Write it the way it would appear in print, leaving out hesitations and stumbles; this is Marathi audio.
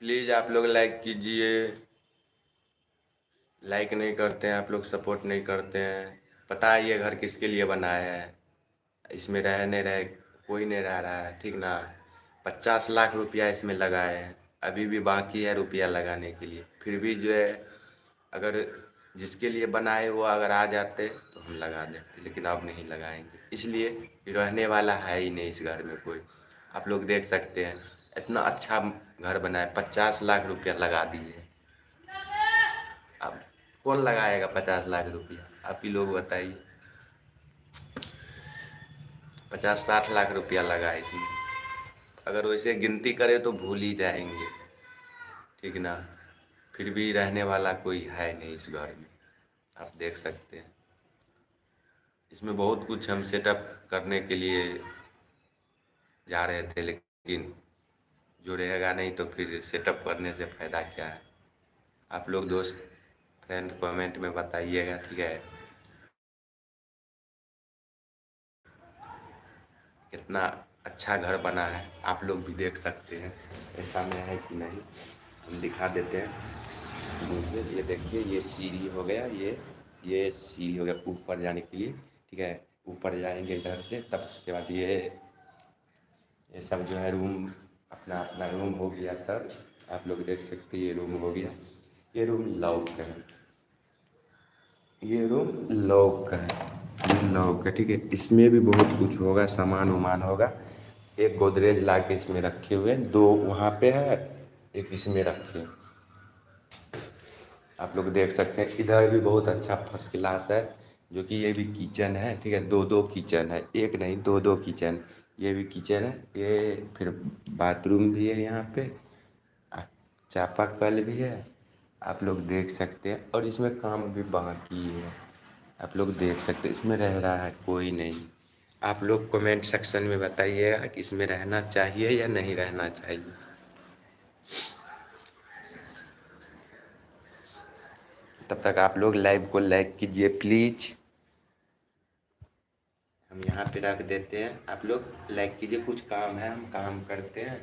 प्लीज़ आप लोग लाइक कीजिए। लाइक नहीं करते हैं आप लोग, सपोर्ट नहीं करते हैं। पता है ये घर किसके लिए बनाया है? इसमें रह नहीं रहे, कोई नहीं रह रहा है, ठीक ना। 50 लाख रुपया इसमें लगाए हैं, अभी भी बाकी है रुपया लगाने के लिए। फिर भी जो है, अगर जिसके लिए बनाए वो अगर आ जाते तो हम लगा देते, लेकिन अब नहीं लगाएंगे, इसलिए कि रहने वाला है ही नहीं इस घर में कोई। आप लोग देख सकते हैं, इतना अच्छा घर बना है, 50 लाख रुपया लगा दिए। अब कौन लगाएगा 50 लाख रुपया? आप ही लोग बताइए। 50-60 लाख रुपया लगा इसमें, अगर वैसे गिनती करें तो भूल ही जाएंगे, ठीक ना। फिर भी रहने वाला कोई है नहीं इस घर में, आप देख सकते हैं। इसमें बहुत कुछ हम सेटअप करने के लिए जा रहे थे, लेकिन जो रहेगा नहीं तो फिर सेटअप करने से फ़ायदा क्या है? आप लोग दोस्त फ्रेंड कमेंट में बताइएगा, ठीक है। कितना अच्छा घर बना है, आप लोग भी देख सकते हैं। ऐसा में है कि नहीं, हम दिखा देते हैं मुझे। ये देखिए, ये सीढ़ी हो गया, ये सीढ़ी हो गया ऊपर जाने के लिए, ठीक है। ऊपर जाएंगे इधर से, तब उसके बाद ये सब जो है रूम, अपना अपना रूम हो गया सर। आप लोग देख सकते हैं, ये रूम हो गया। ये रूम लॉक है, ये रूम लॉक है, ये लॉक है, ठीक है। इसमें भी बहुत कुछ होगा, सामान वामान होगा। एक गोदरेज ला के इसमें रखे हुए हैं, दो वहाँ पे है, एक इसमें रखे हैं। आप लोग देख सकते हैं, इधर भी बहुत अच्छा फर्स्ट क्लास है, जो कि ये भी किचन है, ठीक है। दो दो किचन है, एक नहीं दो दो किचन। ये भी किचन है, ये फिर बाथरूम भी है यहाँ पे, आ, चापाकल भी है। आप लोग देख सकते हैं, और इसमें काम भी बाकी है। आप लोग देख सकते हैं, इसमें रह रहा है कोई नहीं। आप लोग कमेंट सेक्शन में बताइएगा कि इसमें रहना चाहिए या नहीं रहना चाहिए। तब तक आप लोग लाइव को लाइक कीजिए प्लीज़। हम यहाँ पे रख देते हैं, आप लोग लाइक कीजिए, कुछ काम है हम काम करते हैं।